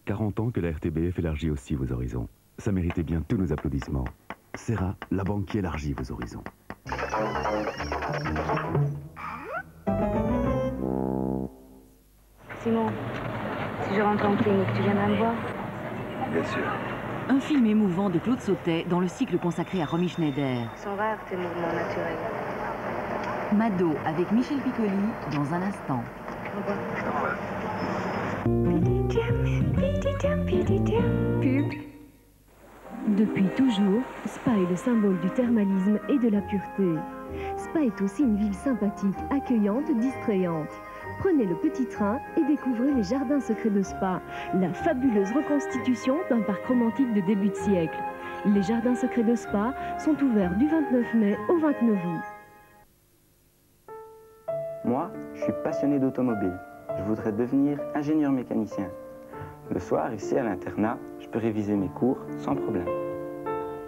40 ans que la RTBF élargit aussi vos horizons. Ça méritait bien tous nos applaudissements. Serra, la banque qui élargit vos horizons. Simon, si je rentre en clinique, tu viendras me voir? Bien sûr. Un film émouvant de Claude Sautet dans le cycle consacré à Romy Schneider. Ils sont rares, tes mouvements naturels. Mado avec Michel Piccoli dans un instant. Au revoir. Pub. Depuis toujours, Spa est le symbole du thermalisme et de la pureté. Spa est aussi une ville sympathique, accueillante, distrayante. Prenez le petit train et découvrez les jardins secrets de Spa, la fabuleuse reconstitution d'un parc romantique de début de siècle. Les jardins secrets de Spa sont ouverts du 29 mai au 29 août. Moi, je suis passionné d'automobile. Je voudrais devenir ingénieur mécanicien. Le soir, ici à l'internat, je peux réviser mes cours sans problème.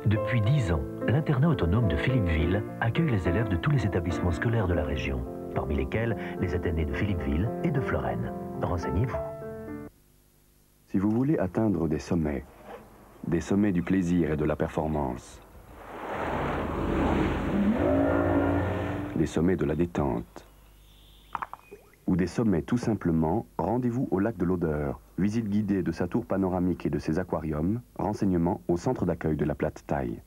Depuis 10 ans, l'internat autonome de Philippeville accueille les élèves de tous les établissements scolaires de la région, parmi lesquels les Athénées de Philippeville et de Florène. Renseignez-vous. Si vous voulez atteindre des sommets du plaisir et de la performance, des sommets de la détente, ou des sommets tout simplement, rendez-vous au lac de l'Odeur. Visite guidée de sa tour panoramique et de ses aquariums. Renseignements au centre d'accueil de la Plate Taille.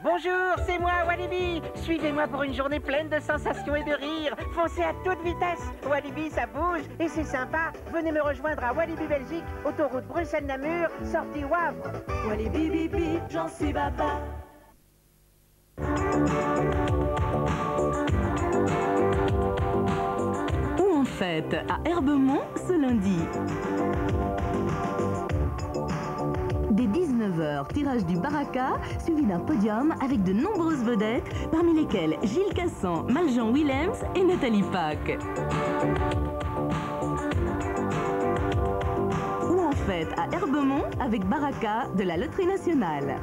Bonjour, c'est moi, Walibi. Suivez-moi pour une journée pleine de sensations et de rires. Foncez à toute vitesse. Walibi, ça bouge et c'est sympa. Venez me rejoindre à Walibi Belgique, autoroute Bruxelles-Namur, sortie Wavre. Walibi, bibi, j'en suis papa. Ou en fête à Herbemont ce lundi. Dès 19h, tirage du Baraka, suivi d'un podium avec de nombreuses vedettes, parmi lesquelles Gilles Cassan, Maljean Willems et Nathalie Pack. Ou en fête à Herbemont avec Baraka de la Loterie Nationale.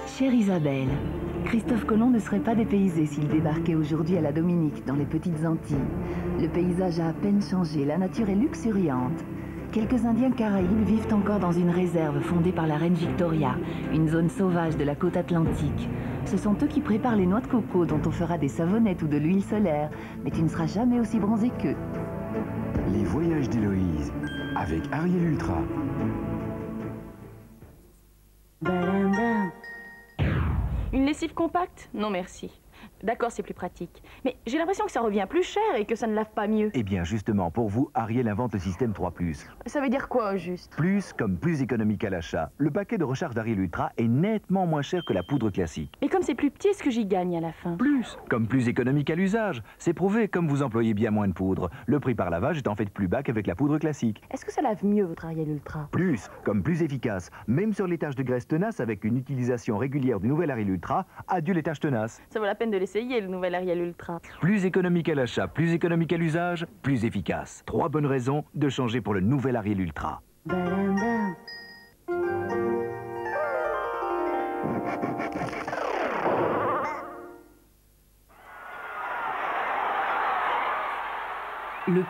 Chère Isabelle, Christophe Colomb ne serait pas dépaysé s'il débarquait aujourd'hui à la Dominique, dans les Petites Antilles. Le paysage a à peine changé, la nature est luxuriante. Quelques Indiens caraïbes vivent encore dans une réserve fondée par la reine Victoria, une zone sauvage de la côte atlantique. Ce sont eux qui préparent les noix de coco dont on fera des savonnettes ou de l'huile solaire, mais tu ne seras jamais aussi bronzé qu'eux. Les voyages d'Héloïse, avec Ariel Ultra. Une lessive compacte? Non merci. D'accord, c'est plus pratique. Mais j'ai l'impression que ça revient plus cher et que ça ne lave pas mieux. Eh bien, justement, pour vous, Ariel invente le système 3+. Ça veut dire quoi, au juste? Plus comme plus économique à l'achat. Le paquet de recharge d'Ariel Ultra est nettement moins cher que la poudre classique. Et comme c'est plus petit, est-ce que j'y gagne à la fin? Plus comme plus économique à l'usage. C'est prouvé, comme vous employez bien moins de poudre. Le prix par lavage est en fait plus bas qu'avec la poudre classique. Est-ce que ça lave mieux, votre Ariel Ultra? Plus comme plus efficace. Même sur les taches de graisse tenaces, avec une utilisation régulière du nouvel Ariel Ultra, adieu les taches tenaces. Ça vaut la peine de l'essayer, le nouvel Ariel Ultra. Plus économique à l'achat, plus économique à l'usage, plus efficace. 3 bonnes raisons de changer pour le nouvel Ariel Ultra. Le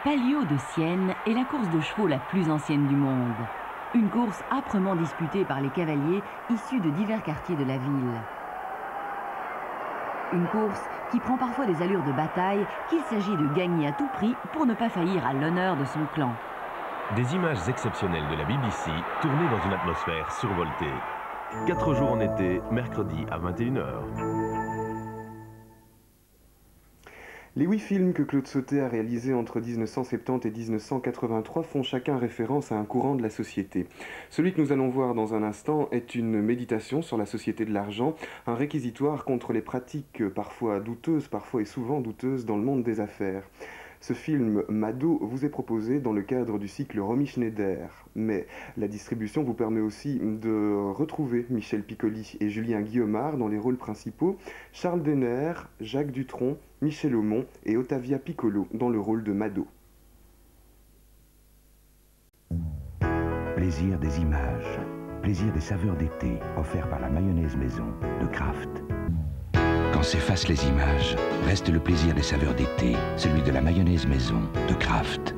Palio de Sienne est la course de chevaux la plus ancienne du monde. Une course âprement disputée par les cavaliers issus de divers quartiers de la ville. Une course qui prend parfois des allures de bataille qu'il s'agit de gagner à tout prix pour ne pas faillir à l'honneur de son clan. Des images exceptionnelles de la BBC tournées dans une atmosphère survoltée. 4 jours en été, mercredi à 21h. Les 8 films que Claude Sautet a réalisés entre 1970 et 1983 font chacun référence à un courant de la société. Celui que nous allons voir dans un instant est une méditation sur la société de l'argent, un réquisitoire contre les pratiques parfois douteuses, parfois et souvent douteuses dans le monde des affaires. Ce film Mado vous est proposé dans le cadre du cycle Romy Schneider, mais la distribution vous permet aussi de retrouver Michel Piccoli et Julien Guillaumard dans les rôles principaux, Charles Denner, Jacques Dutronc, Michel Aumont et Ottavia Piccolo dans le rôle de Mado. Plaisir des images, plaisir des saveurs d'été, offert par la mayonnaise maison de Kraft. Quand s'effacent les images, reste le plaisir des saveurs d'été, celui de la mayonnaise maison de Kraft.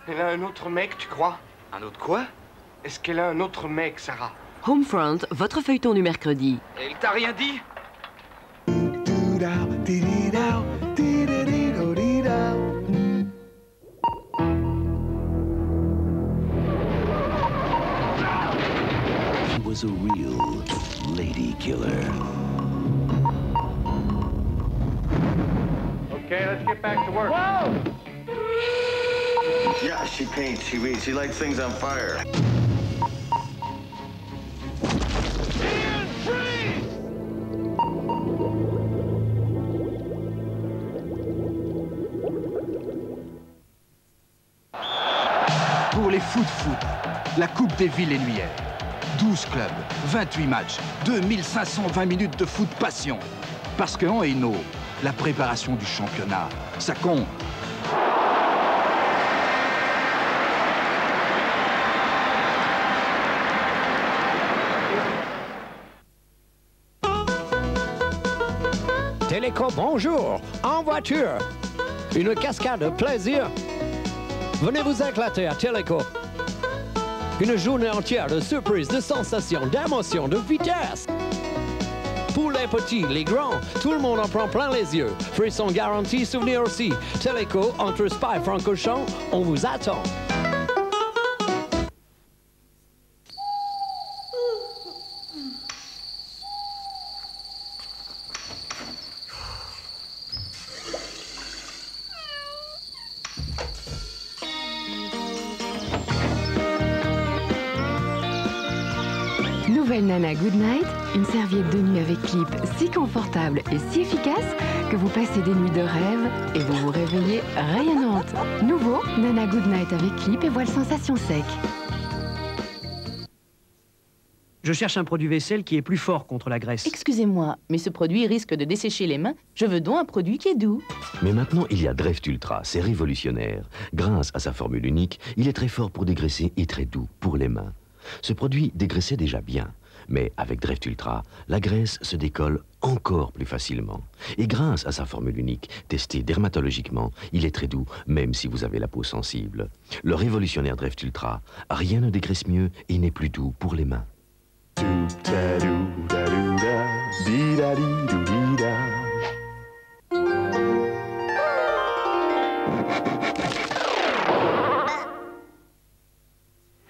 Elle a un autre mec, tu crois? Un autre quoi? Est-ce qu'elle a un autre mec, Sarah? Homefront, votre feuilleton du mercredi. Elle t'a rien dit? She was a real lady killer. Okay, let's get back to work. Whoa! Yeah, she paints, she reads, she lights things on fire. Pour les foot, la Coupe des villes et nuières. 12 clubs, 28 matchs, 2520 minutes de foot passion. Parce qu'en Hainaut, la préparation du championnat, ça compte. Téléco, bonjour, en voiture. Une cascade de plaisir. Venez vous éclater à Téléco. Une journée entière de surprises, de sensations, d'émotions, de vitesse. Pour les petits, les grands, tout le monde en prend plein les yeux. Frisson garantie, souvenir aussi. Téléco, entre Spa et Francorchamps, on vous attend. Nouvelle Nana Goodnight, une serviette de nuit avec clip si confortable et si efficace que vous passez des nuits de rêve et vous vous réveillez rayonnante. Nouveau, Nana Goodnight avec clip et voile sensation sec. Je cherche un produit vaisselle qui est plus fort contre la graisse. Excusez-moi, mais ce produit risque de dessécher les mains. Je veux donc un produit qui est doux. Mais maintenant, il y a Dreft Ultra, c'est révolutionnaire. Grâce à sa formule unique, il est très fort pour dégraisser et très doux pour les mains. Ce produit dégraissait déjà bien, mais avec Dreft Ultra, la graisse se décolle encore plus facilement. Et grâce à sa formule unique, testée dermatologiquement, il est très doux, même si vous avez la peau sensible. Le révolutionnaire Dreft Ultra, rien ne dégraisse mieux et n'est plus doux pour les mains.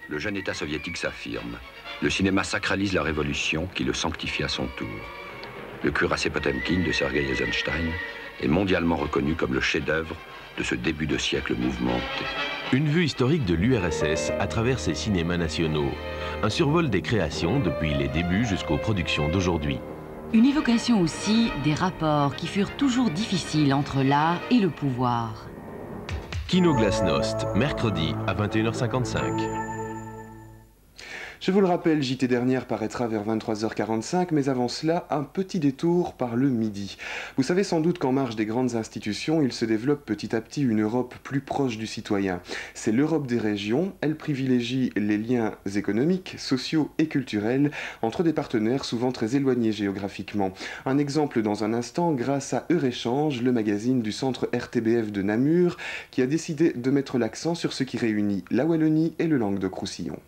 Le jeune État soviétique s'affirme. Le cinéma sacralise la révolution qui le sanctifie à son tour. Le cuirassé Potemkin de Sergei Eisenstein est mondialement reconnu comme le chef-d'œuvre de ce début de siècle mouvementé. Une vue historique de l'URSS à travers ses cinémas nationaux. Un survol des créations depuis les débuts jusqu'aux productions d'aujourd'hui. Une évocation aussi des rapports qui furent toujours difficiles entre l'art et le pouvoir. Kino Glasnost, mercredi à 21h55. Je vous le rappelle, JT dernière paraîtra vers 23h45, mais avant cela, un petit détour par le Midi. Vous savez sans doute qu'en marge des grandes institutions, il se développe petit à petit une Europe plus proche du citoyen. C'est l'Europe des régions, elle privilégie les liens économiques, sociaux et culturels entre des partenaires souvent très éloignés géographiquement. Un exemple dans un instant, grâce à Euréchange, le magazine du centre RTBF de Namur, qui a décidé de mettre l'accent sur ce qui réunit la Wallonie et le Languedoc-Roussillon.